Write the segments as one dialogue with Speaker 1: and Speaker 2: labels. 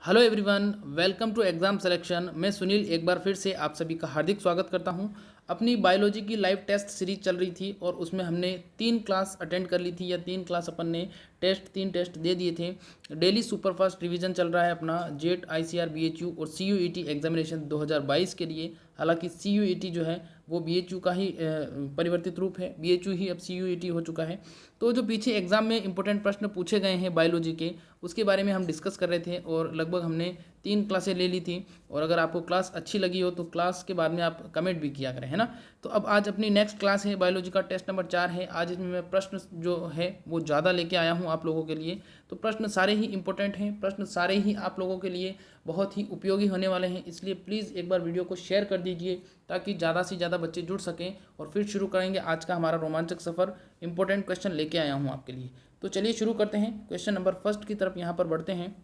Speaker 1: Hello everyone, welcome to exam selection. मैं सुनील एक बार फिर से आप सभी का हार्दिक स्वागत करता हूं। अपनी बायोलॉजी की लाइव टेस्ट सीरीज चल रही थी और उसमें हमने 3 क्लास अटेंड कर ली थी या 3 क्लास अपन ने तीन टेस्ट दे दिए थे। डेली सुपरफास्ट रिवीजन चल रहा है अपना जेट आईसीआर बीएचयू और सीयूईटी एग्जामिनेशन 2022 के लिए। हालांकि सीयूईटी जो है वो बीएचयू का ही परिवर्तित रूप है, बीएचयू ही अब सीयूईटी हो चुका है। तो जो पीछे एग्जाम में इंपॉर्टेंट प्रश्न पूछे गए हैं बायोलॉजी के, उसके बारे में हम डिस्कस कर रहे थे और लगभग हमने 3 क्लासें ले ली थी। और अगर आपको क्लास अच्छी लगी हो तो क्लास के बाद में आप कमेंट भी किया करें, है ना। तो अब आज अपनी नेक्स्ट क्लास है, बायोलॉजी का टेस्ट नंबर 4 है। आज इसमें मैं प्रश्न जो है वो ज़्यादा लेके आया हूँ आप लोगों के लिए। तो प्रश्न सारे ही इंपॉर्टेंट हैं, प्रश्न सारे ही आप लोगों के लिए बहुत ही उपयोगी होने वाले हैं। इसलिए प्लीज़ एक बार वीडियो को शेयर कर दीजिए ताकि ज़्यादा से ज़्यादा बच्चे जुड़ सकें। और फिर शुरू करेंगे आज का हमारा रोमांचक सफ़र। इंपॉर्टेंट क्वेश्चन लेके आया हूँ आपके लिए। तो चलिए शुरू करते हैं। क्वेश्चन नंबर फर्स्ट की तरफ यहाँ पर बढ़ते हैं।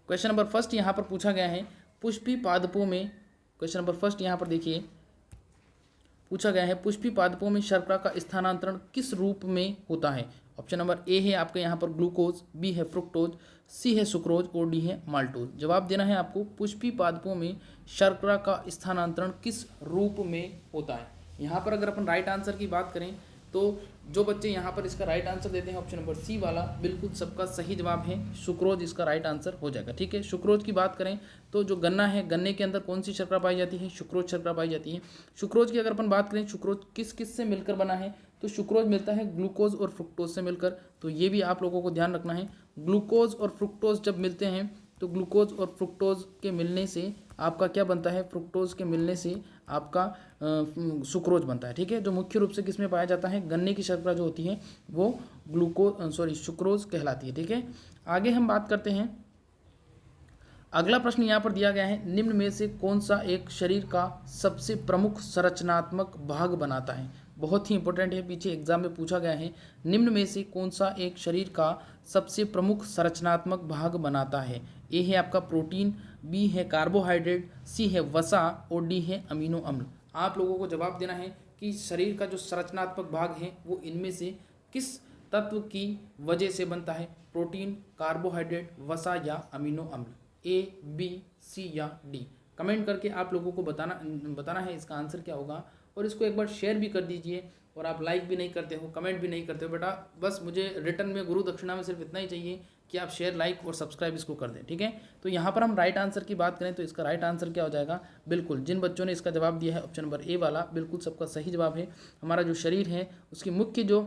Speaker 1: क्वेश्चन नंबर फर्स्ट यहाँ पर पूछा गया है, पुष्पी पादपों में, क्वेश्चन नंबर फर्स्ट यहाँ पर देखिए पूछा गया है, पुष्पी पादपों में शर्करा का स्थानांतरण किस रूप में होता है। ऑप्शन नंबर ए है आपके यहाँ पर ग्लूकोज, बी है फ्रुक्टोज, सी है सुक्रोज और डी है माल्टोज। जवाब देना है आपको, पुष्पी पादपों में शर्करा का स्थानांतरण किस रूप में होता है। यहाँ पर अगर अपन राइट आंसर की बात करें तो जो बच्चे यहाँ पर इसका राइट आंसर देते हैं ऑप्शन नंबर सी वाला, बिल्कुल सबका सही जवाब है, सुक्रोज इसका राइट आंसर हो जाएगा। ठीक है, सुक्रोज की बात करें तो जो गन्ना है, गन्ने के अंदर कौन सी शर्करा पाई जाती है, सुक्रोज शर्करा पाई जाती है। सुक्रोज की अगर अपन बात करें, सुक्रोज किस किस से मिलकर बना है, तो सुक्रोज मिलता है ग्लूकोज और फ्रुक्टोज से मिलकर। तो ये भी आप लोगों को ध्यान रखना है, ग्लूकोज और फ्रुक्टोज जब मिलते हैं तो ग्लूकोज और फ्रुक्टोज के मिलने से आपका क्या बनता है, फ्रुक्टोज के मिलने से आपका सुक्रोज बनता है। ठीक है, जो मुख्य रूप से किस में पाया जाता है, गन्ने की शर्करा जो होती है वो सुक्रोज कहलाती है। ठीक है, आगे हम बात करते हैं। अगला प्रश्न यहाँ पर दिया गया है, निम्न में से कौन सा एक शरीर का सबसे प्रमुख संरचनात्मक भाग बनाता है। बहुत ही इंपॉर्टेंट है, पीछे एग्जाम में पूछा गया है, निम्न में से कौन सा एक शरीर का सबसे प्रमुख संरचनात्मक भाग बनाता है। ए है आपका प्रोटीन, बी है कार्बोहाइड्रेट, सी है वसा और डी है अमीनो अम्ल। आप लोगों को जवाब देना है कि शरीर का जो संरचनात्मक भाग है वो इनमें से किस तत्व की वजह से बनता है, प्रोटीन, कार्बोहाइड्रेट, वसा या अमीनो अम्ल। ए, बी, सी या डी। कमेंट करके आप लोगों को बताना है इसका आंसर क्या होगा। और इसको एक बार शेयर भी कर दीजिए। और आप लाइक भी नहीं करते हो, कमेंट भी नहीं करते हो बेटा, बस मुझे रिटर्न में गुरु दक्षिणा में सिर्फ इतना ही चाहिए कि आप शेयर, लाइक और सब्सक्राइब इसको कर दें। ठीक है, तो यहाँ पर हम राइट आंसर की बात करें तो इसका राइट आंसर क्या हो जाएगा, बिल्कुल जिन बच्चों ने इसका जवाब दिया है ऑप्शन नंबर ए वाला, बिल्कुल सबका सही जवाब है। हमारा जो शरीर है उसकी मुख्य जो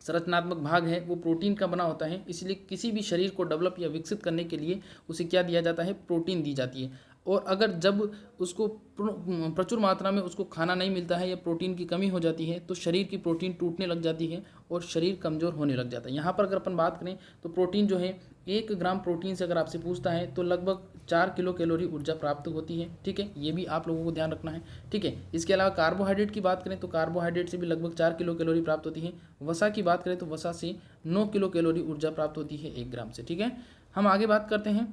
Speaker 1: संरचनात्मक भाग है वो प्रोटीन का बना होता है। इसलिए किसी भी शरीर को डेवलप या विकसित करने के लिए उसे क्या दिया जाता है, प्रोटीन दी जाती है। और अगर जब उसको प्रचुर मात्रा में उसको खाना नहीं मिलता है या प्रोटीन की कमी हो जाती है तो शरीर की प्रोटीन टूटने लग जाती है और शरीर कमज़ोर होने लग जाता है। यहाँ पर अगर अपन बात करें तो प्रोटीन जो है, 1 ग्राम प्रोटीन से अगर आपसे पूछता है तो लगभग 4 किलो कैलोरी ऊर्जा प्राप्त होती है। ठीक है, ये भी आप लोगों को ध्यान रखना है। ठीक है, इसके अलावा कार्बोहाइड्रेट की बात करें तो कार्बोहाइड्रेट से भी लगभग 4 किलो कैलोरी प्राप्त होती है। वसा की बात करें तो वसा से 9 किलो कैलोरी ऊर्जा प्राप्त होती है 1 ग्राम से। ठीक है, हम आगे बात करते हैं।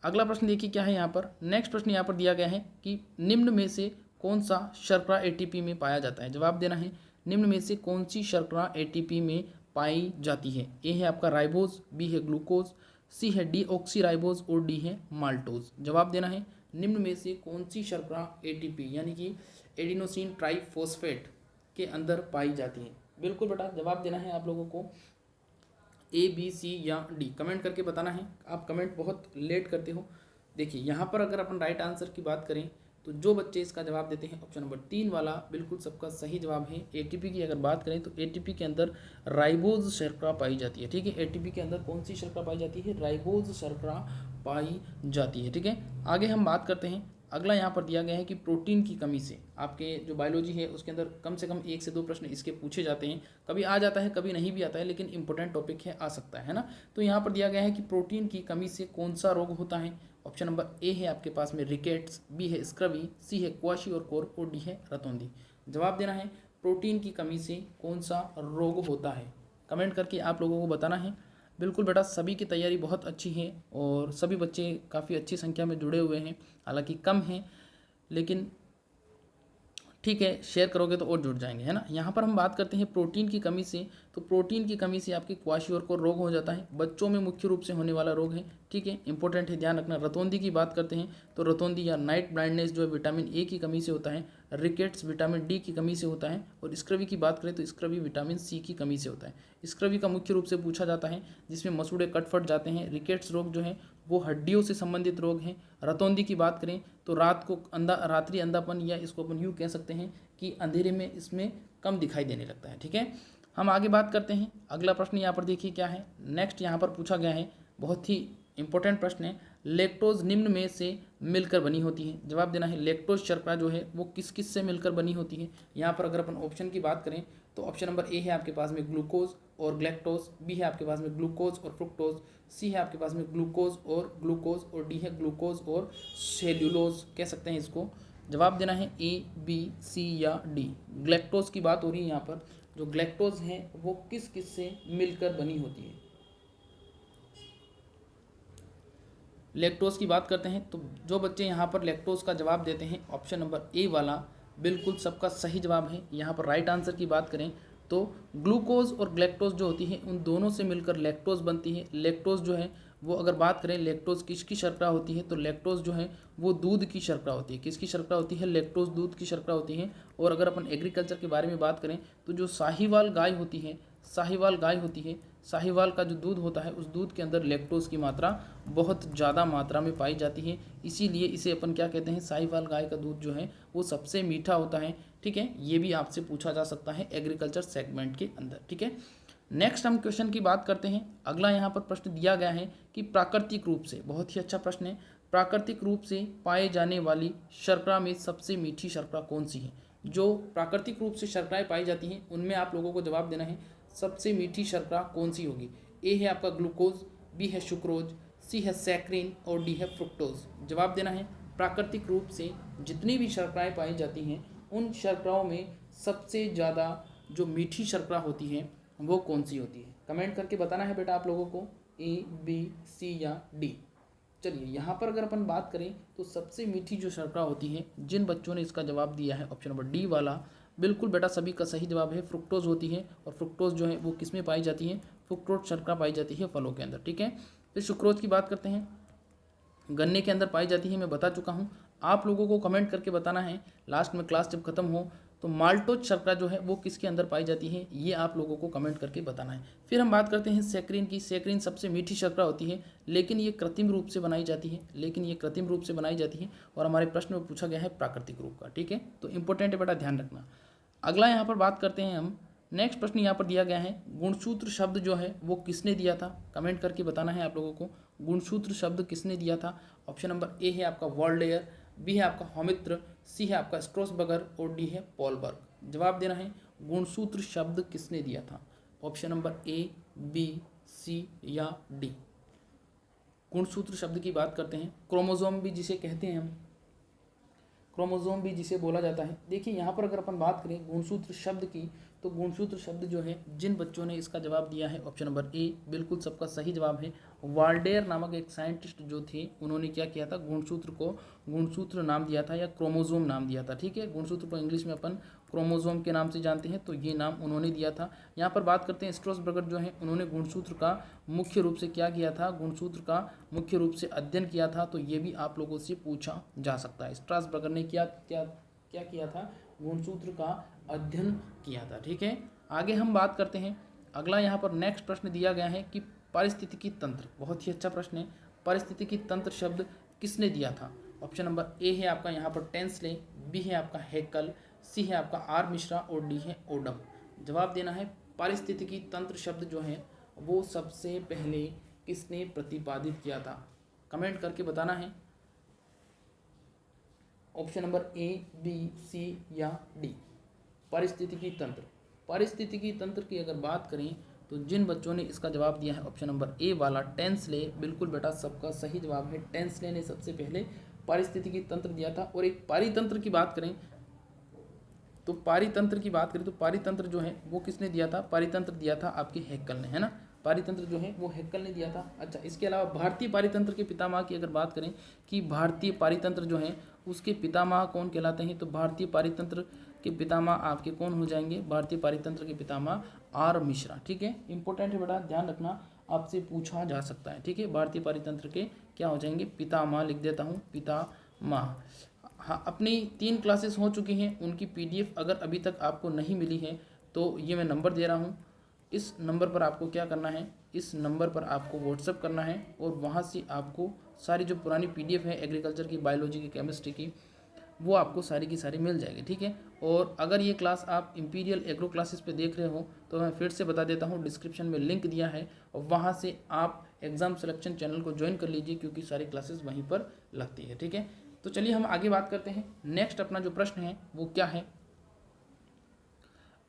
Speaker 1: अगला प्रश्न देखिए क्या है यहाँ पर। नेक्स्ट प्रश्न यहाँ पर दिया गया है कि निम्न में से कौन सा शर्करा एटीपी में पाया जाता है। जवाब देना है, निम्न में से कौन सी शर्करा एटीपी में पाई जाती है। ए है आपका राइबोज, बी है ग्लूकोज, सी है डीऑक्सीराइबोज और डी है माल्टोज। जवाब देना है, निम्न में से कौन सी शर्करा एटीपी यानी कि एडिनोसिन ट्राइफॉस्फेट के अंदर पाई जाती है। बिल्कुल बेटा, जवाब देना है आप लोगों को ए, बी, सी या डी। कमेंट करके बताना है, आप कमेंट बहुत लेट करते हो। देखिए यहाँ पर अगर अपन राइट आंसर की बात करें तो जो बच्चे इसका जवाब देते हैं ऑप्शन नंबर 3 वाला, बिल्कुल सबका सही जवाब है। एटीपी की अगर बात करें तो एटीपी के अंदर राइबोज शर्करा पाई जाती है। ठीक है, एटीपी के अंदर कौन सी शर्करा पाई जाती है, राइबोज शर्करा पाई जाती है। ठीक है, आगे हम बात करते हैं। अगला यहाँ पर दिया गया है कि प्रोटीन की कमी से आपके जो बायोलॉजी है उसके अंदर कम से कम 1 से 2 प्रश्न इसके पूछे जाते हैं। कभी आ जाता है, कभी नहीं भी आता है, लेकिन इंपॉर्टेंट टॉपिक है, आ सकता है ना। तो यहाँ पर दिया गया है कि प्रोटीन की कमी से कौन सा रोग होता है। ऑप्शन नंबर ए है आपके पास में रिकेट्स, बी है स्क्रवी, सी है क्वाशी और कोर और डी है रतौंधी। जवाब देना है, प्रोटीन की कमी से कौन सा रोग होता है। कमेंट करके आप लोगों को बताना है। बिल्कुल बेटा, सभी की तैयारी बहुत अच्छी है और सभी बच्चे काफ़ी अच्छी संख्या में जुड़े हुए हैं, हालांकि कम हैं लेकिन ठीक है, शेयर करोगे तो और जुड़ जाएंगे, है ना। यहाँ पर हम बात करते हैं प्रोटीन की कमी से। तो प्रोटीन की कमी से आपकी क्वाशियोर रोग हो जाता है, बच्चों में मुख्य रूप से होने वाला रोग है, ठीक है, इंपॉर्टेंट है, ध्यान रखना। रतौंधी की बात करते हैं तो रतौंधी या नाइट ब्लाइंडनेस जो है विटामिन ए की कमी से होता है, रिकेट्स विटामिन डी की कमी से होता है, और स्क्रवी की बात करें तो स्क्रवी विटामिन सी की कमी से होता है। स्क्रवी का मुख्य रूप से पूछा जाता है जिसमें मसूड़े कट फट जाते हैं। रिकेट्स रोग जो है वो हड्डियों से संबंधित रोग हैं। रतौंधी की बात करें तो रात्रि अंधापन, या इसको अपन यूँ कह सकते हैं कि अंधेरे में इसमें कम दिखाई देने लगता है, ठीक है। हम आगे बात करते हैं। अगला प्रश्न यहाँ पर देखिए क्या है, नेक्स्ट यहाँ पर पूछा गया है, बहुत ही इंपॉर्टेंट प्रश्न है। लैक्टोज निम्न में से मिलकर बनी होती है। जवाब देना है लैक्टोज शर्करा जो है वो किस किस से मिलकर बनी होती है। यहाँ पर अगर अपन ऑप्शन की बात करें तो ऑप्शन नंबर ए है आपके पास में ग्लूकोज और ग्लैक्टोज, बी है आपके पास में ग्लूकोज और फ्रुक्टोज, सी है आपके पास में ग्लूकोज और डी है ग्लूकोज और सेल्यूलोज कह सकते हैं इसको। जवाब देना है ए, बी, सी या डी। ग्लैक्टोज की बात हो रही है यहाँ पर। जो ग्लैक्टोज है वो किस किस से मिलकर बनी होती है। लैक्टोज की बात करते हैं तो जो बच्चे यहाँ पर लैक्टोज का जवाब देते हैं ऑप्शन नंबर ए वाला बिल्कुल सबका सही जवाब है। यहाँ पर राइट आंसर की बात करें तो ग्लूकोज और ग्लैक्टोज जो होती है उन दोनों से मिलकर लैक्टोज बनती है। लैक्टोज जो है वो अगर बात करें लैक्टोज किसकी शर्करा होती है तो लैक्टोज जो है वो दूध की शर्करा होती है। किसकी शर्करा होती है? लैक्टोज दूध की शर्करा होती है। और अगर अपन एग्रीकल्चर के बारे में बात करें तो जो साहीवाल गाय होती है, साहीवाल का जो दूध होता है उस दूध के अंदर लैक्टोज की मात्रा बहुत ज़्यादा मात्रा में पाई जाती है। इसीलिए इसे अपन क्या कहते हैं, साहीवाल गाय का दूध जो है वो सबसे मीठा होता है, ठीक है। ये भी आपसे पूछा जा सकता है एग्रीकल्चर सेगमेंट के अंदर, ठीक है। नेक्स्ट हम क्वेश्चन की बात करते हैं। अगला यहाँ पर प्रश्न दिया गया है कि प्राकृतिक रूप से, बहुत ही अच्छा प्रश्न है, प्राकृतिक रूप से पाए जाने वाली शर्करा में सबसे मीठी शर्करा कौन सी है। जो प्राकृतिक रूप से शर्कराएं पाई जाती हैं उनमें आप लोगों को जवाब देना है सबसे मीठी शर्करा कौन सी होगी। ए है आपका ग्लूकोज, बी है सुक्रोज, सी है सैक्रिन और डी है फ्रुक्टोज। जवाब देना है प्राकृतिक रूप से जितनी भी शर्कराएं पाई जाती हैं उन शर्कराओं में सबसे ज़्यादा जो मीठी शर्करा होती है वो कौन सी होती है। कमेंट करके बताना है बेटा आप लोगों को, ए, बी, सी या डी। चलिए यहाँ पर अगर अपन बात करें तो सबसे मीठी जो शर्करा होती है, जिन बच्चों ने इसका जवाब दिया है ऑप्शन नंबर डी वाला, बिल्कुल बेटा सभी का सही जवाब है, फ्रुक्टोज होती है। और फ्रुक्टोज जो है वो किस में पाई जाती है, फ्रुक्टोज शर्करा पाई जाती है फलों के अंदर, ठीक है। फिर सुक्रोज की बात करते हैं, गन्ने के अंदर पाई जाती है, मैं बता चुका हूँ। आप लोगों को कमेंट करके बताना है लास्ट में क्लास जब खत्म हो तो माल्टोज शर्करा जो है वो किसके अंदर पाई जाती है, ये आप लोगों को कमेंट करके बताना है। फिर हम बात करते हैं सैक्रिन की। सैक्रिन सबसे मीठी शर्करा होती है लेकिन ये कृत्रिम रूप से बनाई जाती है, और हमारे प्रश्न में पूछा गया है प्राकृतिक रूप का, ठीक है। तो इंपॉर्टेंट है बेटा, ध्यान रखना। अगला यहाँ पर बात करते हैं हम, नेक्स्ट प्रश्न यहाँ पर दिया गया है, गुणसूत्र शब्द जो है वो किसने दिया था। कमेंट करके बताना है आप लोगों को, गुणसूत्र शब्द किसने दिया था। ऑप्शन नंबर ए है आपका वॉल्डेयर, बी है आपका हॉमित्र, सी है आपका स्ट्रोसबर्गर और डी है पॉलबर्ग। जवाब देना है गुणसूत्र शब्द किसने दिया था। ऑप्शन नंबर ए, बी, सी या डी। गुणसूत्र शब्द की बात करते हैं, क्रोमोसोम भी जिसे कहते हैं हम, क्रोमोसोम भी जिसे बोला जाता है। देखिए यहाँ पर अगर अपन बात करें गुणसूत्र शब्द की, तो गुणसूत्र शब्द जो है जिन बच्चों ने इसका जवाब दिया है ऑप्शन नंबर ए, बिल्कुल सबका सही जवाब है। वाल्डेयर नामक एक साइंटिस्ट जो थे उन्होंने क्या किया था, गुणसूत्र को गुणसूत्र नाम दिया था या क्रोमोसोम नाम दिया था, ठीक है। गुणसूत्र को इंग्लिश में अपन क्रोमोसोम के नाम से जानते हैं, तो ये नाम उन्होंने दिया था। यहाँ पर बात करते हैं स्ट्रोसबर्गर जो है, उन्होंने गुणसूत्र का मुख्य रूप से क्या किया था, गुणसूत्र का मुख्य रूप से अध्ययन किया था। तो ये भी आप लोगों से पूछा जा सकता है, स्ट्रासबर्गर ने क्या किया था, गुणसूत्र का अध्ययन किया था, ठीक है। आगे हम बात करते हैं। अगला यहाँ पर नेक्स्ट प्रश्न दिया गया है कि पारिस्थितिकी तंत्र, बहुत ही अच्छा प्रश्न है। पारिस्थितिकी तंत्र शब्द किसने दिया था। ऑप्शन नंबर ए है आपका यहाँ पर टेंसले, बी है आपका हैकल, सी है आपका आर मिश्रा और डी है ओडम। जवाब देना है पारिस्थितिकी तंत्र शब्द जो है वो सबसे पहले किसने प्रतिपादित किया था। कमेंट करके बताना है ऑप्शन नंबर ए, बी, सी या डी। पारिस्थितिकी तंत्र की अगर बात करें तो जिन बच्चों ने इसका जवाब दिया है ऑप्शन नंबर ए वाला टेंसले, बिल्कुल बेटा सबका सही जवाब है। टेंसले ने सबसे पहले पारिस्थितिकी तंत्र दिया था। और एक पारितंत्र की बात करें तो पारितंत्र जो है वो किसने दिया था, पारितंत्र दिया था आपके हैकल ने, है ना। पारितंत्र जो है वो हैकल ने दिया था। अच्छा, इसके अलावा भारतीय पारितंत्र के पितामह की अगर बात करें कि भारतीय पारितंत्र जो है उसके पितामह कौन कहलाते हैं, तो भारतीय पारितंत्र के पितामह आपके कौन हो जाएंगे, भारतीय पारितंत्र के पितामह आर मिश्रा। ठीक है, इंपॉर्टेंट है बेटा, ध्यान रखना, आपसे पूछा जा सकता है। ठीक है, भारतीय पारितंत्र के क्या हो जाएंगे, पितामह लिख देता हूँ, पितामह। हाँ, अपनी 3 क्लासेस हो चुकी हैं, उनकी PDF अगर अभी तक आपको नहीं मिली है तो ये मैं नंबर दे रहा हूँ, इस नंबर पर आपको क्या करना है, इस नंबर पर आपको व्हाट्सअप करना है और वहाँ से आपको सारी जो पुरानी PDF है एग्रीकल्चर की, बायोलॉजी की, केमिस्ट्री की, वो आपको सारी की सारी मिल जाएगी। ठीक है, और अगर ये क्लास आप इंपीरियल एग्रो क्लासेस पे देख रहे हो तो मैं फिर से बता देता हूँ, डिस्क्रिप्शन में लिंक दिया है और वहाँ से आप एग्ज़ाम सिलेक्शन चैनल को ज्वाइन कर लीजिए क्योंकि सारी क्लासेस वहीं पर लगती है। ठीक है, तो चलिए हम आगे बात करते हैं। नेक्स्ट अपना जो प्रश्न है वो क्या है,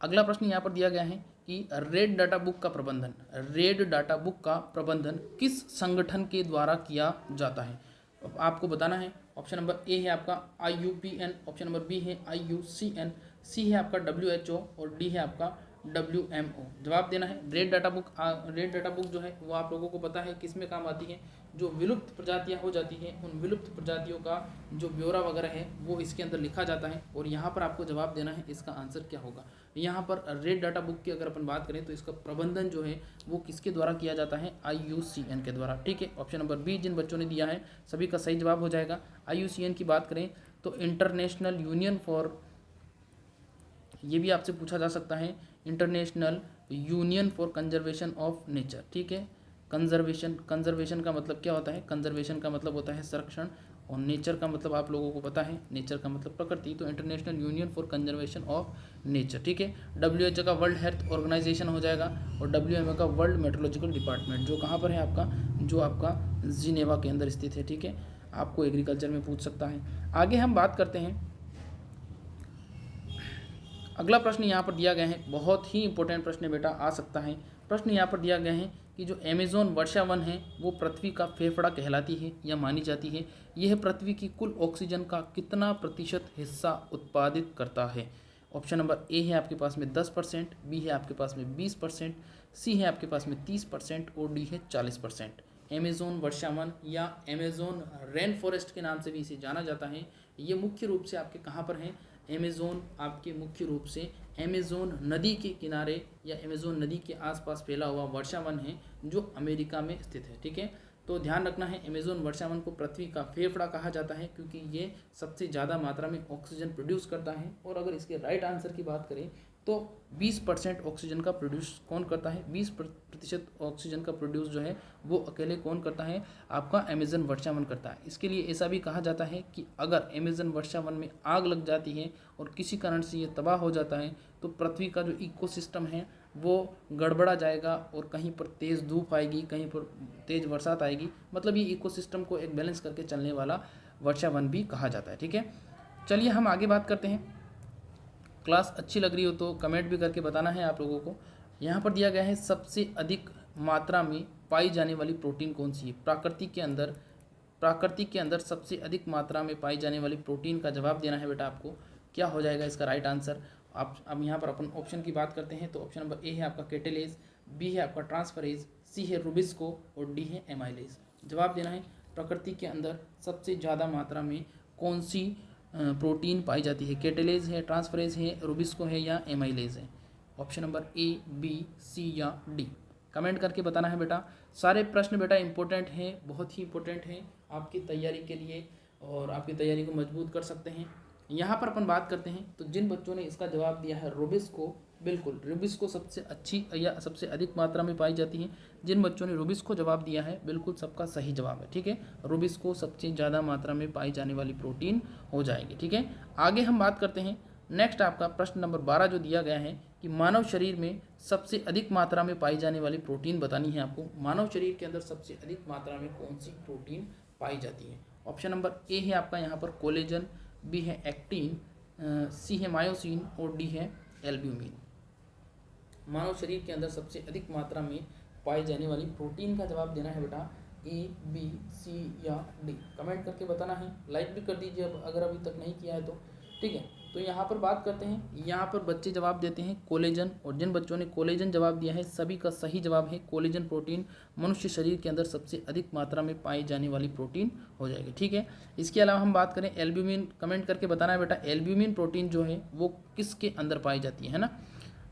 Speaker 1: अगला प्रश्न यहाँ पर दिया गया है कि रेड डाटा बुक का प्रबंधन, रेड डाटा बुक का प्रबंधन किस संगठन के द्वारा किया जाता है। आपको बताना है, ऑप्शन नंबर ए है आपका IUPN, ऑप्शन नंबर बी है IUCN, सी है आपका WHO और डी है आपका WMO। जवाब देना है। रेड डाटा बुक जो है वो आप लोगों को पता है किस में काम आती है, जो विलुप्त प्रजातियां हो जाती हैं उन विलुप्त प्रजातियों का जो ब्यौरा वगैरह है वो इसके अंदर लिखा जाता है और यहाँ पर आपको जवाब देना है इसका आंसर क्या होगा। यहाँ पर रेड डाटा बुक की अगर अपन बात करें तो इसका प्रबंधन जो है वो किसके द्वारा किया जाता है, IUCN के द्वारा। ठीक है, ऑप्शन नंबर बी जिन बच्चों ने दिया है सभी का सही जवाब हो जाएगा। IUCN की बात करें तो इंटरनेशनल यूनियन फॉर, ये भी आपसे पूछा जा सकता है, international union for conservation of nature. ठीक है, कंजर्वेशन का मतलब क्या होता है, कंजर्वेशन का मतलब होता है संरक्षण और नेचर का मतलब आप लोगों को पता है, नेचर का मतलब प्रकृति, तो international union for conservation of nature. ठीक है, WHO का वर्ल्ड हेल्थ ऑर्गेनाइजेशन हो जाएगा और WMO का वर्ल्ड मेट्रोलॉजिकल डिपार्टमेंट, जो कहाँ पर है आपका, जो आपका जिनेवा के अंदर स्थित है। ठीक है, आपको एग्रीकल्चर में पूछ सकता है। आगे हम बात करते हैं, अगला प्रश्न यहाँ पर दिया गया है, बहुत ही इंपॉर्टेंट प्रश्न बेटा आ सकता है। प्रश्न यहाँ पर दिया गया है कि जो अमेज़न वर्षा वन है वो पृथ्वी का फेफड़ा कहलाती है या मानी जाती है, यह पृथ्वी की कुल ऑक्सीजन का कितना प्रतिशत हिस्सा उत्पादित करता है। ऑप्शन नंबर ए है आपके पास में 10%, बी है आपके पास में 20%, सी है आपके पास में 30% और डी है 40%। अमेज़न वर्षा वन या अमेज़न रेन फॉरेस्ट के नाम से भी इसे जाना जाता है। ये मुख्य रूप से आपके कहाँ पर हैं, अमेज़न आपके मुख्य रूप से अमेज़न नदी के किनारे या अमेज़न नदी के आसपास फैला हुआ वर्षा वन है जो अमेरिका में स्थित है। ठीक है, तो ध्यान रखना है, अमेज़न वर्षा वन को पृथ्वी का फेफड़ा कहा जाता है क्योंकि ये सबसे ज़्यादा मात्रा में ऑक्सीजन प्रोड्यूस करता है। और अगर इसके राइट आंसर की बात करें तो 20% ऑक्सीजन का प्रोड्यूस कौन करता है, 20% ऑक्सीजन का प्रोड्यूस जो है वो अकेले कौन करता है, आपका अमेज़न वर्षा वन करता है। इसके लिए ऐसा भी कहा जाता है कि अगर अमेज़न वर्षा वन में आग लग जाती है और किसी कारण से ये तबाह हो जाता है तो पृथ्वी का जो इकोसिस्टम है वो गड़बड़ा जाएगा और कहीं पर तेज़ धूप आएगी, कहीं पर तेज़ बरसात आएगी, मतलब ये इकोसिस्टम को एक बैलेंस करके चलने वाला वर्षा वन भी कहा जाता है। ठीक है, चलिए हम आगे बात करते हैं। क्लास अच्छी लग रही हो तो कमेंट भी करके बताना है आप लोगों को। यहाँ पर दिया गया है सबसे अधिक मात्रा में पाई जाने वाली प्रोटीन कौन सी है, प्राकृतिक के अंदर सबसे अधिक मात्रा में पाई जाने वाली प्रोटीन का जवाब देना है बेटा आपको। क्या हो जाएगा इसका राइट आंसर। आप अब यहाँ पर अपन ऑप्शन की बात करते हैं तो ऑप्शन नंबर ए है आपका कैटेलेज, बी है आपका ट्रांसफरेज, सी है रुबिस्को और डी है एमाइलेज। जवाब देना है प्रकृति के अंदर सबसे ज़्यादा मात्रा में कौन सी प्रोटीन पाई जाती है, कैटेलेज है, ट्रांसफरेज है, रुबिस्को है या एमाइलेज है। ऑप्शन नंबर ए, बी, सी या डी, कमेंट करके बताना है बेटा। सारे प्रश्न बेटा इंपॉर्टेंट हैं, बहुत ही इंपॉर्टेंट हैं आपकी तैयारी के लिए और आपकी तैयारी को मजबूत कर सकते हैं। यहाँ पर अपन बात करते हैं तो जिन बच्चों ने इसका जवाब दिया है रुबिस्को, बिल्कुल रुबिस्को सबसे अच्छी या सबसे अधिक मात्रा में पाई जाती है। जिन बच्चों ने रुबिस्को जवाब दिया है बिल्कुल सबका सही जवाब है। ठीक है, रुबिस्को सबसे ज़्यादा मात्रा में पाई जाने वाली प्रोटीन हो जाएगी। ठीक है, आगे हम बात करते हैं। नेक्स्ट आपका प्रश्न नंबर 12 जो दिया गया है कि मानव शरीर में सबसे अधिक मात्रा में पाई जाने वाली प्रोटीन बतानी है आपको। मानव शरीर के अंदर सबसे अधिक मात्रा में कौन सी प्रोटीन पाई जाती है। ऑप्शन नंबर ए है आपका यहाँ पर कोलेजन, बी है एक्टिन, सी है मायोसिन और डी है एल्ब्यूमिन। मानव शरीर के अंदर सबसे अधिक मात्रा में पाई जाने वाली प्रोटीन का जवाब देना है बेटा ए, बी, सी या डी। कमेंट करके बताना है, लाइक भी कर दीजिए अब अगर अभी तक नहीं किया है तो। ठीक है, तो यहाँ पर बात करते हैं, यहाँ पर बच्चे जवाब देते हैं कोलेजन, और जिन बच्चों ने कोलेजन जवाब दिया है सभी का सही जवाब है कोलेजन प्रोटीन मनुष्य शरीर के अंदर सबसे अधिक मात्रा में पाई जाने वाली प्रोटीन हो जाएगी। ठीक है, इसके अलावा हम बात करें एल्ब्यूमिन, कमेंट करके बताना है बेटा एल्ब्यूमिन प्रोटीन जो है वो किसके अंदर पाई जाती है ना।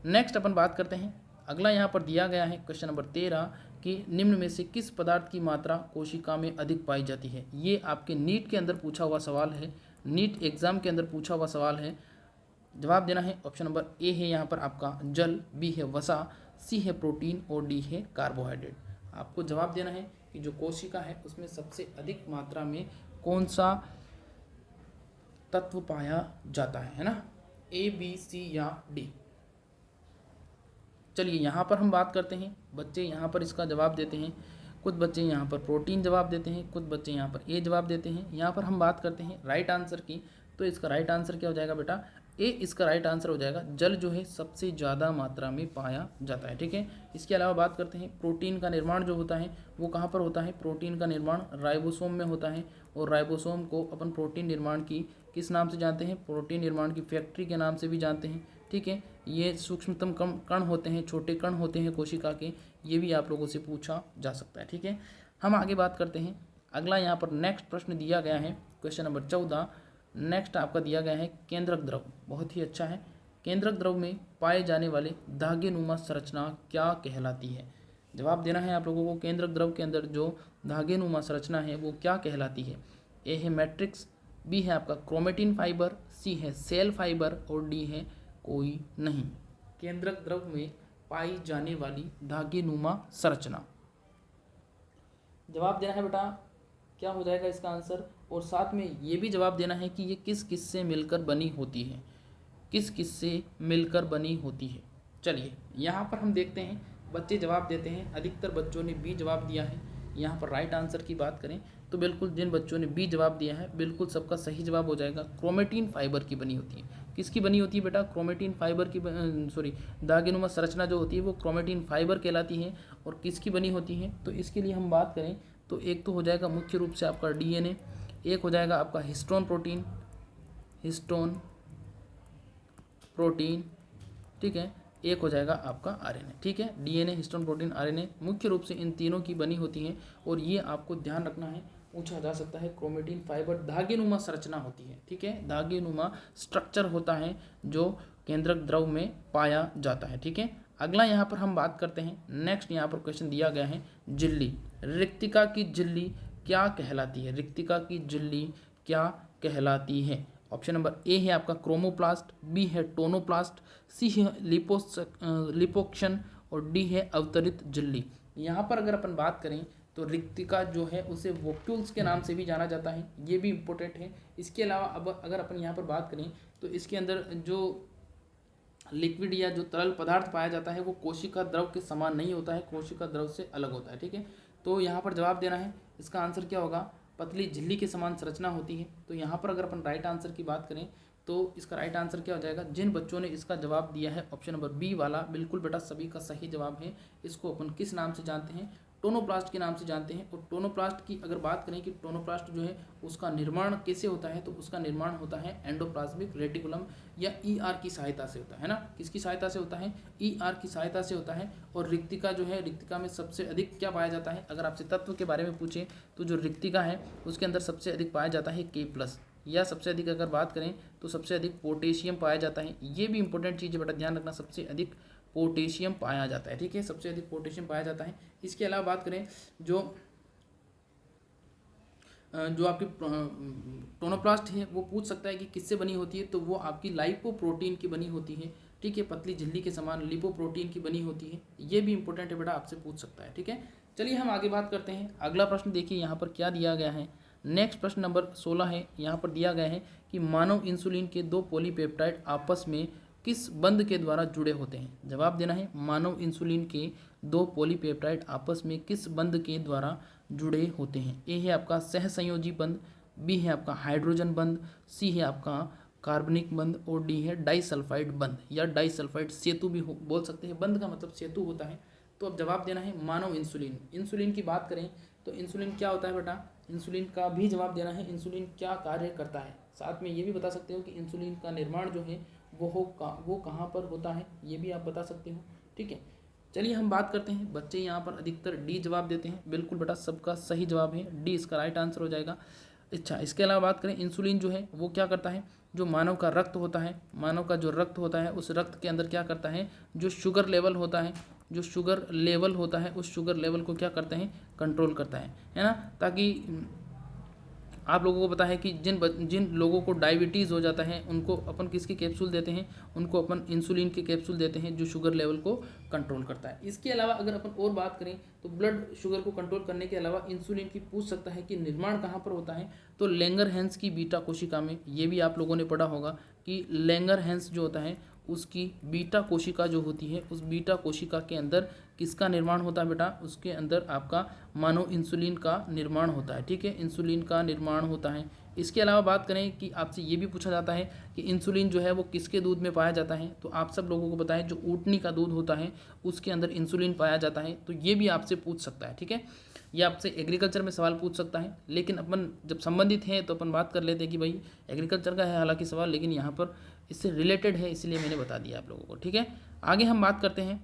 Speaker 1: नेक्स्ट अपन बात करते हैं, अगला यहाँ पर दिया गया है क्वेश्चन नंबर 13 कि निम्न में से किस पदार्थ की मात्रा कोशिका में अधिक पाई जाती है। ये आपके नीट के अंदर पूछा हुआ सवाल है, नीट एग्जाम के अंदर पूछा हुआ सवाल है। जवाब देना है ऑप्शन नंबर ए है यहाँ पर आपका जल, बी है वसा, सी है प्रोटीन और डी है कार्बोहाइड्रेट। आपको जवाब देना है कि जो कोशिका है उसमें सबसे अधिक मात्रा में कौन सा तत्व पाया जाता है ना, ए बी सी या डी। चलिए यहाँ पर हम बात करते हैं, बच्चे यहाँ पर इसका जवाब देते हैं, कुछ बच्चे यहाँ पर प्रोटीन जवाब देते हैं, कुछ बच्चे यहाँ पर ए जवाब देते हैं। यहाँ पर हम बात करते हैं राइट आंसर की, तो इसका राइट आंसर क्या हो जाएगा बेटा ए, इसका राइट आंसर हो जाएगा जल जो है सबसे ज़्यादा मात्रा में पाया जाता है। ठीक है, इसके अलावा बात करते हैं प्रोटीन का निर्माण जो होता है वो कहाँ पर होता है, प्रोटीन का निर्माण राइबोसोम में होता है, और राइबोसोम को अपन प्रोटीन निर्माण की किस नाम से जानते हैं, प्रोटीन निर्माण की फैक्ट्री के नाम से भी जानते हैं। ठीक है, ये सूक्ष्मतम कण होते हैं, छोटे कण होते हैं कोशिका के, ये भी आप लोगों से पूछा जा सकता है। ठीक है, हम आगे बात करते हैं, अगला यहाँ पर नेक्स्ट प्रश्न दिया गया है क्वेश्चन नंबर 14। नेक्स्ट आपका दिया गया है केंद्रक द्रव, बहुत ही अच्छा है। केंद्रक द्रव में पाए जाने वाले धागे नुमा संरचना क्या कहलाती है। जवाब देना है आप लोगों को, केंद्रक द्रव के अंदर जो धागे नुमा संरचना है वो क्या कहलाती है। ए है मैट्रिक्स, बी है आपका क्रोमेटिन फाइबर, सी है सेल फाइबर और डी है कोई नहीं। केंद्रक द्रव में पाई जाने वाली धागे नुमा संरचना, जवाब देना है बेटा क्या हो जाएगा इसका आंसर, और साथ में ये भी जवाब देना है कि ये किस किस से मिलकर बनी होती है, किस किस से मिलकर बनी होती है। चलिए यहाँ पर हम देखते हैं, बच्चे जवाब देते हैं, अधिकतर बच्चों ने बी जवाब दिया है। यहाँ पर राइट आंसर की बात करें तो बिल्कुल जिन बच्चों ने बी जवाब दिया है बिल्कुल सबका सही जवाब हो जाएगा, क्रोमेटिन फाइबर की बनी होती है। किसकी बनी होती है बेटा, क्रोमेटिन फाइबर की, सॉरी धागेनुमा संरचना जो होती है वो क्रोमेटिन फाइबर कहलाती है। और किसकी बनी होती है, तो इसके लिए हम बात करें तो एक तो हो जाएगा मुख्य रूप से आपका डीएनए, एक हो जाएगा आपका हिस्टोन प्रोटीन, हिस्टोन प्रोटीन, ठीक है, एक हो जाएगा आपका आरएनए। ठीक है, डीएनए, हिस्टोन प्रोटीन, आरएनए मुख्य रूप से इन तीनों की बनी होती हैं। और ये आपको ध्यान रखना है, पूछा जा सकता है, क्रोमेटिन फाइबर धागेनुमा संरचना होती है। ठीक है, धागेनुमा स्ट्रक्चर होता है जो केंद्रक द्रव में पाया जाता है। ठीक है, अगला यहाँ पर हम बात करते हैं, नेक्स्ट यहाँ पर क्वेश्चन दिया गया है झिल्ली, रिक्तिका की झिल्ली क्या कहलाती है, रिक्तिका की झिल्ली क्या कहलाती है। ऑप्शन नंबर ए है आपका क्रोमोप्लास्ट, बी है टोनोप्लास्ट, सी है लिपोक्शन और डी है अवतरित झिल्ली। यहाँ पर अगर अपन बात करें तो रिक्तिका जो है उसे वोक्यूल्स के नाम से भी जाना जाता है, ये भी इम्पोर्टेंट है। इसके अलावा अब अगर अपन यहाँ पर बात करें तो इसके अंदर जो लिक्विड या जो तरल पदार्थ पाया जाता है वो कोशिका द्रव के समान नहीं होता है, कोशिका द्रव से अलग होता है। ठीक है, तो यहाँ पर जवाब देना है, इसका आंसर क्या होगा, पतली झिल्ली के समान संरचना होती है। तो यहाँ पर अगर अपन राइट आंसर की बात करें तो इसका राइट आंसर क्या हो जाएगा, जिन बच्चों ने इसका जवाब दिया है ऑप्शन नंबर बी वाला, बिल्कुल बेटा सभी का सही जवाब है। इसको अपन किस नाम से जानते हैं, टोनोप्लास्ट के नाम से जानते हैं। और टोनोप्लास्ट की अगर बात करें कि टोनोप्लास्ट जो है उसका निर्माण कैसे होता है, तो उसका निर्माण होता है एंडोप्लाज्मिक रेटिकुलम या ईआर की सहायता से होता है ना। किसकी सहायता से होता है, ईआर की सहायता से होता है। और रिक्तिका जो है, रिक्तिका में सबसे अधिक क्या पाया जाता है, अगर आपसे तत्व के बारे में पूछे तो जो रिक्तिका है उसके अंदर सबसे अधिक पाया जाता है K+, या सबसे अधिक अगर बात करें तो सबसे अधिक पोटेशियम पाया जाता है। ये भी इंपॉर्टेंट चीज़ है बेटा, ध्यान रखना, सबसे अधिक पोटेशियम पाया जाता है। ठीक है, सबसे अधिक पोटेशियम पाया जाता है। इसके अलावा बात करें जो आपकी टोनोप्लास्ट है वो पूछ सकता है कि किससे बनी होती है, तो वो आपकी लाइपोप्रोटीन की बनी होती है। ठीक है, पतली झिल्ली के समान लिपोप्रोटीन की बनी होती है। ये भी इंपॉर्टेंट है बेटा, आपसे पूछ सकता है। ठीक है, चलिए हम आगे बात करते हैं। अगला प्रश्न देखिए यहाँ पर क्या दिया गया है। नेक्स्ट प्रश्न नंबर 16 है। यहाँ पर दिया गया है कि मानव इंसुलिन के 2 पॉलीपेप्टाइड आपस में किस बंध के द्वारा जुड़े होते हैं। जवाब देना है, मानव इंसुलिन के 2 पॉलीपेप्टाइड आपस में किस बंध के द्वारा जुड़े होते हैं। ए है आपका सहसंयोजी बंध, बी है आपका हाइड्रोजन बंध, सी है आपका कार्बनिक बंध और डी है डाइसल्फाइड बंध या डाइसल्फाइड सेतु भी बोल सकते हैं। बंध का मतलब सेतु होता है। तो अब जवाब देना है मानव इंसुलिन। इंसुलिन की बात करें तो इंसुलिन क्या होता है बेटा, इंसुलिन का भी जवाब देना है, इंसुलिन क्या कार्य करता है। साथ में ये भी बता सकते हो कि इंसुलिन का निर्माण जो है वो कहाँ पर होता है, ये भी आप बता सकते हो। ठीक है, चलिए हम बात करते हैं। बच्चे यहाँ पर अधिकतर डी जवाब देते हैं। बिल्कुल बेटा, सबका सही जवाब है डी, इसका राइट आंसर हो जाएगा। अच्छा, इसके अलावा बात करें, इंसुलिन जो है वो क्या करता है, जो मानव का रक्त होता है, मानव का जो रक्त होता है उस रक्त के अंदर क्या करता है, जो शुगर लेवल होता है, जो शुगर लेवल होता है उस शुगर लेवल को क्या करते हैं, कंट्रोल करता है ना। ताकि आप लोगों को पता है कि जिन लोगों को डायबिटीज़ हो जाता है उनको अपन किसके कैप्सूल देते हैं, उनको अपन इंसुलिन के कैप्सूल देते हैं जो शुगर लेवल को कंट्रोल करता है। इसके अलावा अगर अपन और बात करें तो ब्लड शुगर को कंट्रोल करने के अलावा इंसुलिन की पूछ सकता है कि निर्माण कहाँ पर होता है, तो लैंगरहैंस की बीटा कोशिका में। ये भी आप लोगों ने पढ़ा होगा कि लैंगरहैंस जो होता है उसकी बीटा कोशिका जो होती है, उस बीटा कोशिका के अंदर किसका निर्माण होता है बेटा, उसके अंदर आपका मानो इंसुलिन का निर्माण होता है। ठीक है, इंसुलिन का निर्माण होता है। इसके अलावा बात करें कि आपसे ये भी पूछा जाता है कि इंसुलिन जो है वो किसके दूध में पाया जाता है, तो आप सब लोगों को पता है जो ऊँटनी का दूध होता है उसके अंदर इंसुलिन पाया जाता है। तो ये भी आपसे पूछ सकता है। ठीक है, ये आपसे एग्रीकल्चर में सवाल पूछ सकता है, लेकिन अपन जब संबंधित हैं तो अपन बात कर लेते हैं कि भाई एग्रीकल्चर का है हालांकि सवाल, लेकिन यहाँ पर इससे रिलेटेड है इसलिए मैंने बता दिया आप लोगों को। ठीक है, आगे हम बात करते हैं।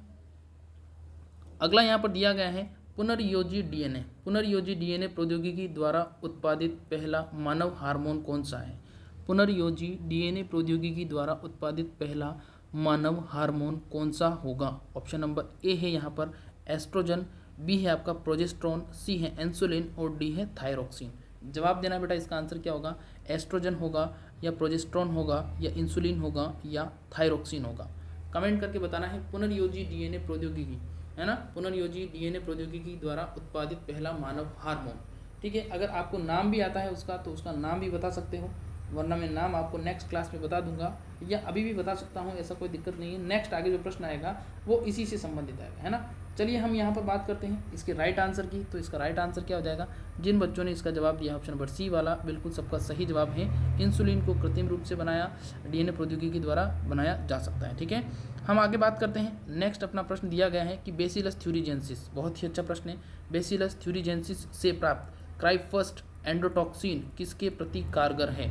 Speaker 1: अगला यहाँ पर दिया गया है पुनर्योजी डीएनए। पुनर्योजी डीएनए प्रौद्योगिकी द्वारा उत्पादित पहला मानव हार्मोन कौन सा है। पुनर्योजी डीएनए प्रौद्योगिकी द्वारा उत्पादित पहला मानव हार्मोन कौन सा होगा। ऑप्शन नंबर ए है यहाँ पर एस्ट्रोजन, बी है आपका प्रोजेस्ट्रॉन, सी है इंसुलिन और डी है थायरोक्सिन। जवाब देना बेटा, इसका आंसर क्या होगा, एस्ट्रोजन होगा या प्रोजेस्ट्रॉन होगा या इंसुलिन होगा या थायरोक्सिन होगा। कमेंट करके बताना है। पुनर्योजी डीएनए प्रौद्योगिकी है ना, पुनर्योजी डीएनए प्रौद्योगिकी द्वारा उत्पादित पहला मानव हार्मोन। ठीक है, अगर आपको नाम भी आता है उसका तो उसका नाम भी बता सकते हो, वरना मैं नाम आपको नेक्स्ट क्लास में बता दूंगा या अभी भी बता सकता हूँ, ऐसा कोई दिक्कत नहीं है। नेक्स्ट आगे जो प्रश्न आएगा वो इसी से संबंधित आएगा, है ना। चलिए हम यहाँ पर बात करते हैं इसके राइट आंसर की। तो इसका राइट आंसर क्या हो जाएगा, जिन बच्चों ने इसका जवाब दिया ऑप्शन नंबर सी वाला, बिल्कुल सबका सही जवाब है। इंसुलिन को कृत्रिम रूप से बनाया, डीएनए प्रौद्योगिकी द्वारा बनाया जा सकता है। ठीक है, हम आगे बात करते हैं। नेक्स्ट अपना प्रश्न दिया गया है कि बेसिलस थ्यूरिजेंसिस, बहुत ही अच्छा प्रश्न है। बेसिलस थ्यूरिजेंसिस से प्राप्त क्राइफर्स्ट एंडोटॉक्सिन किसके प्रति कारगर है।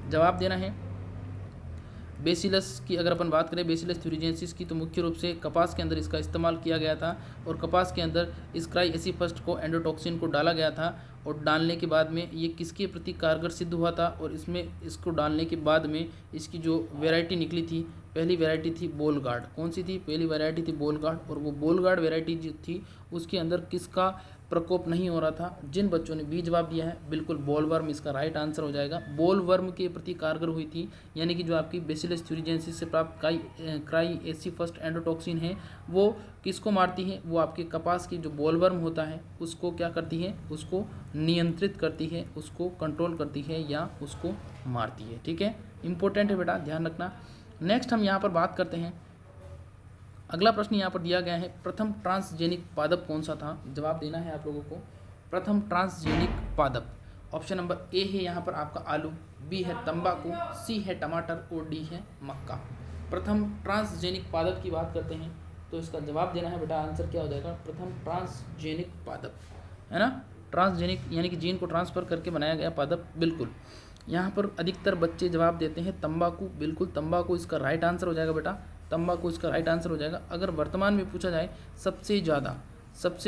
Speaker 1: जवाब देना है। बेसिलस की अगर अपन बात करें, बेसिलस थ्यूरिजेंसिस की, तो मुख्य रूप से कपास के अंदर इसका इस्तेमाल किया गया था और कपास के अंदर इस क्राइएसिफर्स्ट को एंडोटॉक्सिन को डाला गया था और डालने के बाद में ये किसके प्रति कारगर सिद्ध हुआ था। और इसमें इसको डालने के बाद में इसकी जो वैरायटी निकली थी, पहली वैरायटी थी बोलगार्ड। कौन सी थी, पहली वैरायटी थी बोलगार्ड। और वो बोलगार्ड वैरायटी जो थी उसके अंदर किसका प्रकोप नहीं हो रहा था। जिन बच्चों ने बी जवाब दिया है, बिल्कुल बॉलवर्म इसका राइट आंसर हो जाएगा। बॉलवर्म के प्रति कारगर हुई थी, यानी कि जो आपकी बेसिलस थ्यूरिजेंसिस से प्राप्त क्राइएसिफर्स्ट एंडोटॉक्सिन है वो किसको मारती है, वो आपके कपास की जो बॉलवर्म होता है उसको क्या करती है, उसको नियंत्रित करती है, उसको कंट्रोल करती है या उसको मारती है। ठीक है, इंपॉर्टेंट है बेटा, ध्यान रखना। नेक्स्ट हम यहाँ पर बात करते हैं। अगला प्रश्न यहाँ पर दिया गया है, प्रथम ट्रांसजेनिक पादप कौन सा था। जवाब देना है आप लोगों को। प्रथम ट्रांसजेनिक पादप, ऑप्शन नंबर ए है यहाँ पर आपका आलू, बी है तंबाकू, सी है टमाटर और डी है मक्का। प्रथम ट्रांसजेनिक पादप की बात करते हैं तो इसका जवाब देना है बेटा, आंसर क्या हो जाएगा, प्रथम ट्रांसजेनिक पादप, है ना। ट्रांसजेनिक यानी कि जीन को ट्रांसफ़र करके बनाया गया पादप। बिल्कुल यहाँ पर अधिकतर बच्चे जवाब देते हैं तंबाकू। बिल्कुल तंबाकू इसका राइट आंसर हो जाएगा बेटा, तंबाकू इसका राइट आंसर हो जाएगा। अगर वर्तमान में पूछा जाए सबसे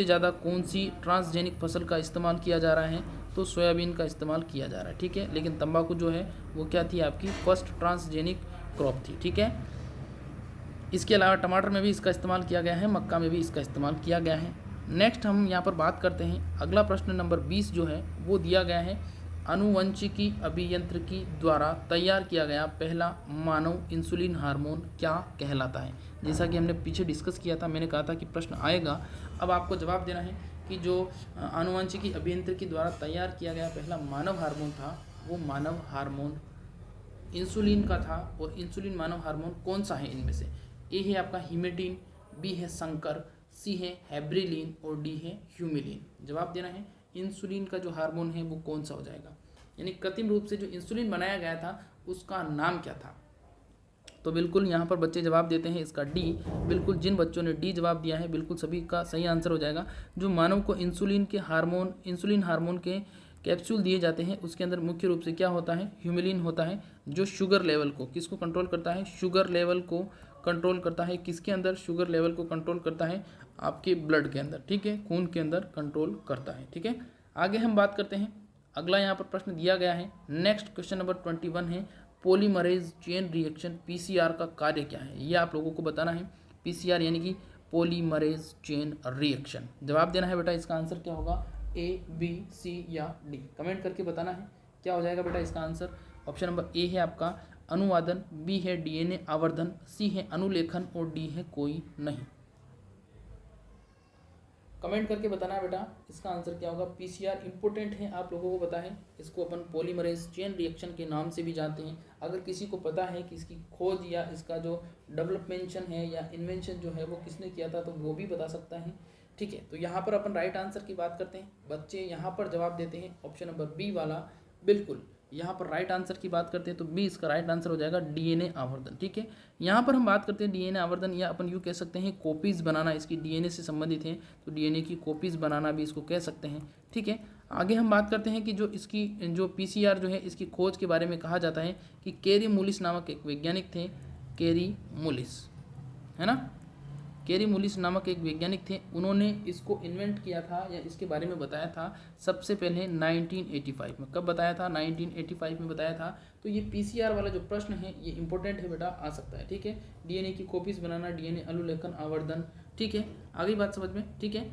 Speaker 1: ज़्यादा कौन सी ट्रांसजेनिक फसल का इस्तेमाल किया जा रहा है, तो सोयाबीन का इस्तेमाल किया जा रहा है। ठीक है, लेकिन तंबाकू जो है वो क्या थी, आपकी फर्स्ट ट्रांसजेनिक क्रॉप थी। ठीक है, इसके अलावा टमाटर में भी इसका इस्तेमाल किया गया है, मक्का में भी इसका इस्तेमाल किया गया है। नेक्स्ट हम यहाँ पर बात करते हैं। अगला प्रश्न नंबर 20 जो है वो दिया गया है, आनुवंशिकी अभियांत्रिकी द्वारा तैयार किया गया पहला मानव इंसुलिन हार्मोन क्या कहलाता है। जैसा कि हमने पीछे डिस्कस किया था, मैंने कहा था कि प्रश्न आएगा। अब आपको जवाब देना है कि जो आनुवंशिकी अभियांत्रिकी द्वारा तैयार किया गया पहला मानव हार्मोन था वो मानव हार्मोन इंसुलिन का था। और इंसुलिन मानव हार्मोन कौन सा है इनमें से, ए है आपका हिमेटिन, बी है संकर, सी है हैब्रिलिन और डी है ह्यूमिलिन। जवाब देना है इंसुलिन का जो हार्मोन है वो कौन सा हो जाएगा, यानी कृत्रिम रूप से जो इंसुलिन बनाया गया था उसका नाम क्या था। तो बिल्कुल यहाँ पर बच्चे जवाब देते हैं इसका डी। बिल्कुल जिन बच्चों ने डी जवाब दिया है बिल्कुल सभी का सही आंसर हो जाएगा। जो मानव को इंसुलिन हार्मोन के कैप्सूल दिए जाते हैं उसके अंदर मुख्य रूप से क्या होता है, ह्यूमिलिन होता है, जो शुगर लेवल को किसको कंट्रोल करता है, शुगर लेवल को कंट्रोल करता है। किसके अंदर, शुगर लेवल को कंट्रोल करता है, आपके ब्लड के अंदर, ठीक है, खून के अंदर कंट्रोल करता है, ठीक है। आगे हम बात करते हैं, अगला यहाँ पर प्रश्न दिया गया है, नेक्स्ट क्वेश्चन नंबर 21 है, पॉलीमरेज चेन रिएक्शन पीसीआर का कार्य क्या है, ये आप लोगों को बताना है। पीसीआर यानी कि पॉलीमरेज चेन रिएक्शन। जवाब देना है बेटा, इसका आंसर क्या होगा, ए, बी, सी या डी। कमेंट करके बताना है क्या हो जाएगा बेटा इसका आंसर। ऑप्शन नंबर ए है आपका अनुवादन, बी है डीएनए आवर्धन, सी है अनुलेखन और डी है कोई नहीं। कमेंट करके बताना है बेटा इसका आंसर क्या होगा। पीसीआर इंपॉर्टेंट है, आप लोगों को पता है, इसको अपन पॉलीमरेज चेन रिएक्शन के नाम से भी जानते हैं। अगर किसी को पता है कि इसकी खोज या इसका जो डेवलपमेंशन है या इन्वेंशन जो है वो किसने किया था तो वो भी बता सकता है, ठीक है। तो यहाँ पर अपन राइट आंसर की बात करते हैं, बच्चे यहाँ पर जवाब देते हैं ऑप्शन नंबर बी वाला, बिल्कुल यहाँ पर राइट आंसर की बात करते हैं तो बी इसका राइट आंसर हो जाएगा, डीएनए आवर्धन, ठीक है। यहाँ पर हम बात करते हैं डीएनए आवर्धन, या अपन यूँ कह सकते हैं कॉपीज़ बनाना, इसकी डीएनए से संबंधित है तो डीएनए की कॉपीज़ बनाना भी इसको कह सकते हैं, ठीक है। आगे हम बात करते हैं कि जो इसकी जो पीसीआर जो है इसकी खोज के बारे में कहा जाता है कि कैरी मुलिस नामक एक वैज्ञानिक थे, कैरी मुलिस, है ना, कैरी मुलिस नामक एक वैज्ञानिक थे, उन्होंने इसको इन्वेंट किया था या इसके बारे में बताया था सबसे पहले 1985 में। कब बताया था, 1985 में बताया था। तो ये पीसीआर वाला जो प्रश्न है ये इंपॉर्टेंट है बेटा, आ सकता है, ठीक है। डीएनए की कॉपीज बनाना, डीएनए अनुलेखन आवर्धन, ठीक है, आगे बात समझ में, ठीक है।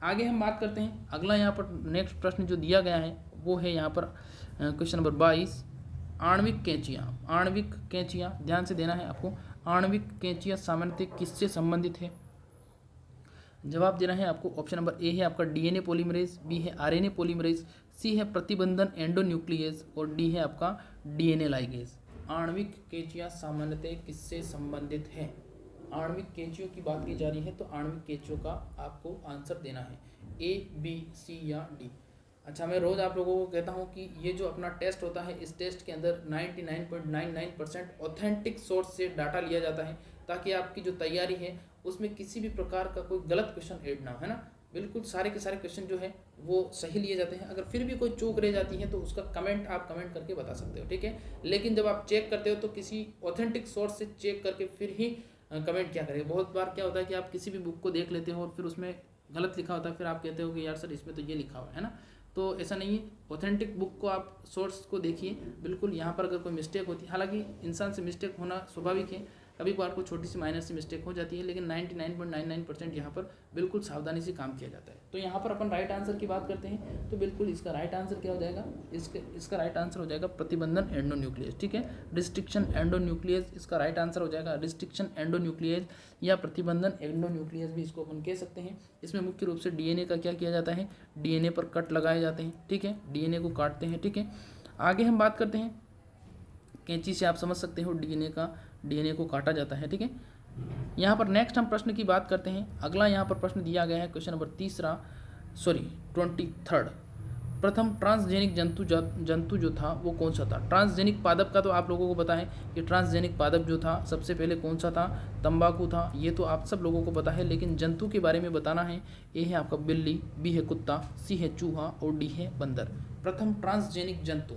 Speaker 1: आगे हम बात करते हैं, अगला यहाँ पर नेक्स्ट प्रश्न जो दिया गया है वो है यहाँ पर क्वेश्चन नंबर 22, आणविक कैंचियाँ। आणविक कैंचियाँ ध्यान से देना है आपको, आणविक कैंचियाँ सामान्यतः किससे संबंधित है। जवाब देना है आपको, ऑप्शन नंबर ए है आपका डीएनए पॉलीमरेज, बी है आरएनए पॉलीमरेज, सी है प्रतिबंधन एंडोन्यूक्लियेज और डी है आपका डीएनए लाइगेज। आणविक कैंचियाँ सामान्यतः किससे संबंधित है। आणविक कैंचियों की बात की जा रही है तो आणविक कैंचियों का आपको आंसर देना है, ए, बी, सी या डी। अच्छा, मैं रोज़ आप लोगों को कहता हूँ कि ये जो अपना टेस्ट होता है इस टेस्ट के अंदर 99.99% ऑथेंटिक सोर्स से डाटा लिया जाता है, ताकि आपकी जो तैयारी है उसमें किसी भी प्रकार का कोई गलत क्वेश्चन ऐड ना हो, है ना। बिल्कुल सारे के सारे क्वेश्चन जो है वो सही लिए जाते हैं। अगर फिर भी कोई चूक रह जाती है तो उसका कमेंट आप कमेंट करके बता सकते हो, ठीक है। लेकिन जब आप चेक करते हो तो किसी ऑथेंटिक सोर्स से चेक करके फिर ही कमेंट क्या करें। बहुत बार क्या होता है कि आप किसी भी बुक को देख लेते हो और फिर उसमें गलत लिखा होता है, फिर आप कहते हो कि यार सर इसमें तो ये लिखा हुआ है ना। तो ऐसा नहीं है, ऑथेंटिक बुक को आप सोर्स को देखिए। बिल्कुल यहाँ पर अगर कोई मिस्टेक होती है, हालांकि इंसान से मिस्टेक होना स्वाभाविक है, कभी कभार को छोटी सी माइनर सी मिस्टेक हो जाती है, लेकिन 99.99% यहाँ पर बिल्कुल सावधानी से काम किया जाता है। तो यहाँ पर अपन राइट आंसर की बात करते हैं तो बिल्कुल इसका राइट आंसर क्या हो जाएगा, इसका राइट आंसर हो जाएगा प्रतिबंधन एंडोन्यूक्लियस, ठीक है। रिस्ट्रिक्शन एंडोन्यूक्लियस इसका राइट आंसर हो जाएगा, रिस्ट्रिक्शन एंडोन्यूक्लियस या प्रतिबंधन एंडोन्यूक्लियस भी इसको अपन कह सकते हैं। इसमें मुख्य रूप से डीएनए का क्या किया जाता है, डीएनए पर कट लगाए जाते हैं, ठीक है, डीएनए को काटते हैं, ठीक है। आगे हम बात करते हैं, कैंची से आप समझ सकते हो डीएनए को काटा जाता है, ठीक है। यहाँ पर नेक्स्ट हम प्रश्न की बात करते हैं। अगला यहाँ पर प्रश्न दिया गया है क्वेश्चन नंबर 23, प्रथम ट्रांसजेनिक जंतु जो था वो कौन सा था। ट्रांसजेनिक पादप का तो आप लोगों को पता है कि ट्रांसजेनिक पादप जो था सबसे पहले कौन सा था, तंबाकू था, ये तो आप सब लोगों को पता है। लेकिन जंतु के बारे में बताना है, ए है आपका बिल्ली, बी है कुत्ता, सी है चूहा और डी है बंदर। प्रथम ट्रांसजेनिक जंतु,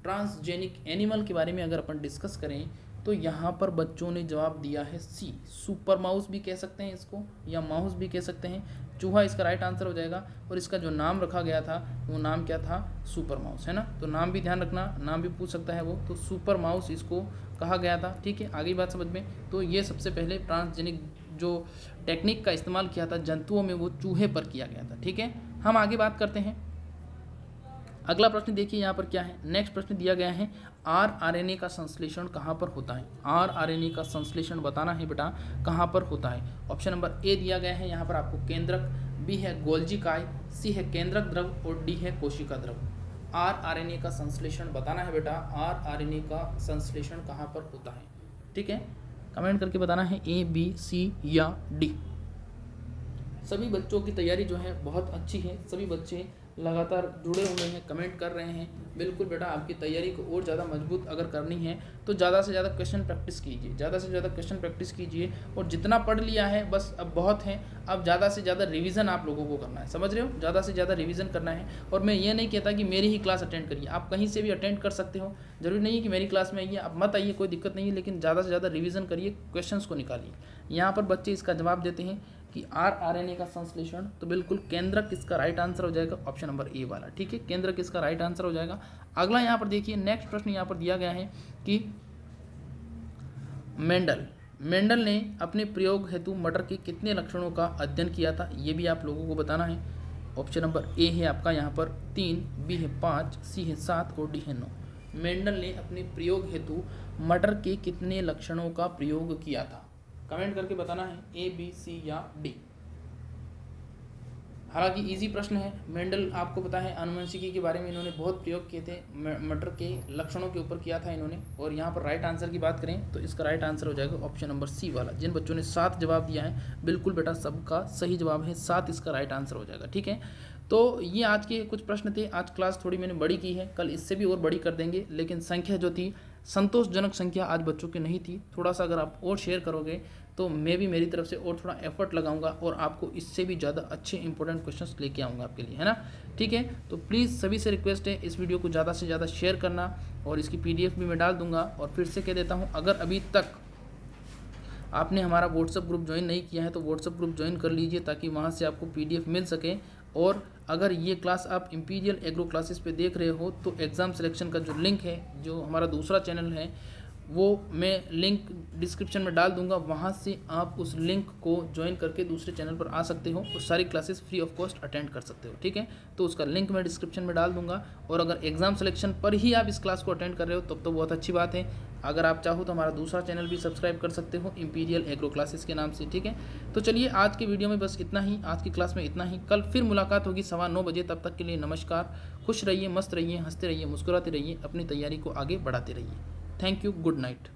Speaker 1: ट्रांसजेनिक एनिमल के बारे में अगर अपन डिस्कस करें तो यहाँ पर बच्चों ने जवाब दिया है सी, सुपर माउस भी कह सकते हैं इसको या माउस भी कह सकते हैं। चूहा इसका राइट आंसर हो जाएगा और इसका जो नाम रखा गया था वो नाम क्या था, सुपर माउस, है ना। तो नाम भी ध्यान रखना, नाम भी पूछ सकता है वो, तो सुपर माउस इसको कहा गया था, ठीक है। आगे बात समझ में, तो ये सबसे पहले ट्रांसजेनिक जो टेक्निक का इस्तेमाल किया था जंतुओं में वो चूहे पर किया गया था, ठीक है। हम आगे बात करते हैं, अगला प्रश्न देखिए यहाँ पर क्या है। नेक्स्ट प्रश्न दिया गया है, आरआरएनए का संश्लेषण कहाँ पर होता है। आरआरएनए का संश्लेषण बताना है बेटा कहाँ पर होता है। ऑप्शन नंबर ए दिया गया है यहाँ पर आपको केंद्रक, बी है गोल्जी काय, सी है केंद्रक द्रव और डी है कोशिका द्रव। आरआरएनए का संश्लेषण बताना है बेटा, आरआरएनए का संश्लेषण कहाँ पर होता है, ठीक है। कमेंट करके बताना है ए, बी, सी या डी। सभी बच्चों की तैयारी जो है बहुत अच्छी है, सभी बच्चे लगातार जुड़े हुए हैं, कमेंट कर रहे हैं। बिल्कुल बेटा, आपकी तैयारी को और ज़्यादा मजबूत अगर करनी है तो ज़्यादा से ज़्यादा क्वेश्चन प्रैक्टिस कीजिए, ज़्यादा से ज़्यादा क्वेश्चन प्रैक्टिस कीजिए। और जितना पढ़ लिया है बस अब बहुत है, अब ज़्यादा से ज़्यादा रिवीजन आप लोगों को करना है, समझ रहे हो, ज़्यादा से ज़्यादा रिवीजन करना है। और मैं ये नहीं कहता कि मेरी ही क्लास अटेंड करिए, आप कहीं से भी अटेंड कर सकते हो, जरूरी नहीं है कि मेरी क्लास में आइए, आप मत आइए, कोई दिक्कत नहीं है, लेकिन ज़्यादा से ज़्यादा रिवीजन करिए, क्वेश्चंस को निकालिए। यहाँ पर बच्चे इसका जवाब देते हैं कि RRNA का संश्लेषण, तो बिल्कुल केंद्रक किसका राइट आंसर हो जाएगा, ऑप्शन नंबर ए वाला, ठीक है, केंद्रक किसका राइट आंसर हो जाएगा। अगला यहाँ पर देखिए, नेक्स्ट प्रश्न यहाँ पर दिया गया है कि मेंडल ने अपने प्रयोग हेतु मटर के कितने लक्षणों का अध्ययन किया था, ये भी आप लोगों को बताना है। ऑप्शन नंबर ए है आपका यहाँ पर 3, बी है 5, सी है 7 और डी है 9। मेंडल ने अपने प्रयोग हेतु मटर के कितने लक्षणों का प्रयोग किया था, कमेंट करके बताना है, ए, बी, सी या डी। हालांकि इजी प्रश्न है। मेंडल आपको पता है आनुवंशिकी के बारे में इन्होंने बहुत प्रयोग किए थे, मटर के लक्षणों के ऊपर किया था इन्होंने। और यहाँ पर राइट आंसर की बात करें तो इसका राइट आंसर हो जाएगा ऑप्शन नंबर सी वाला। जिन बच्चों ने 7 जवाब दिया है, बिल्कुल बेटा सबका सही जवाब है 7, इसका राइट आंसर हो जाएगा, ठीक है। तो ये आज के कुछ प्रश्न थे। आज क्लास थोड़ी मैंने बड़ी की है, कल इससे भी और बड़ी कर देंगे, लेकिन संख्या जो थी संतोषजनक संख्या आज बच्चों की नहीं थी। थोड़ा सा अगर आप और शेयर करोगे तो मैं भी मेरी तरफ से और थोड़ा एफर्ट लगाऊंगा और आपको इससे भी ज़्यादा अच्छे इंपॉर्टेंट क्वेश्चंस लेके आऊँगा आपके लिए, है ना, ठीक है। तो प्लीज़ सभी से रिक्वेस्ट है इस वीडियो को ज़्यादा से ज़्यादा शेयर करना, और इसकी PDF भी मैं डाल दूंगा। और फिर से कह देता हूँ, अगर अभी तक आपने हमारा व्हाट्सएप ग्रुप ज्वाइन नहीं किया है तो व्हाट्सएप ग्रुप ज्वाइन कर लीजिए, ताकि वहाँ से आपको PDF मिल सके। और अगर ये क्लास आप इंपीरियल एग्रो क्लासेस पे देख रहे हो तो एग्ज़ाम सिलेक्शन का जो लिंक है, जो हमारा दूसरा चैनल है, वो मैं लिंक डिस्क्रिप्शन में डाल दूंगा, वहाँ से आप उस लिंक को ज्वाइन करके दूसरे चैनल पर आ सकते हो और सारी classes free of cost attend कर सकते हो, ठीक है। तो उसका लिंक मैं डिस्क्रिप्शन में डाल दूंगा। और अगर एग्ज़ाम सिलेक्शन पर ही आप इस क्लास को अटेंड कर रहे हो तब तो बहुत अच्छी बात है। अगर आप चाहो तो हमारा दूसरा चैनल भी सब्सक्राइब कर सकते हो इंपीरियल एग्रो क्लासेस के नाम से, ठीक है। तो चलिए आज की वीडियो में बस इतना ही, आज की क्लास में इतना ही। कल फिर मुलाकात होगी 9:15 बजे, तब तक के लिए नमस्कार। खुश रहिए, मस्त रहिए, हंसते रहिए, मुस्कुराते रहिए, अपनी तैयारी को आगे बढ़ाते रहिए। Thank you, good night.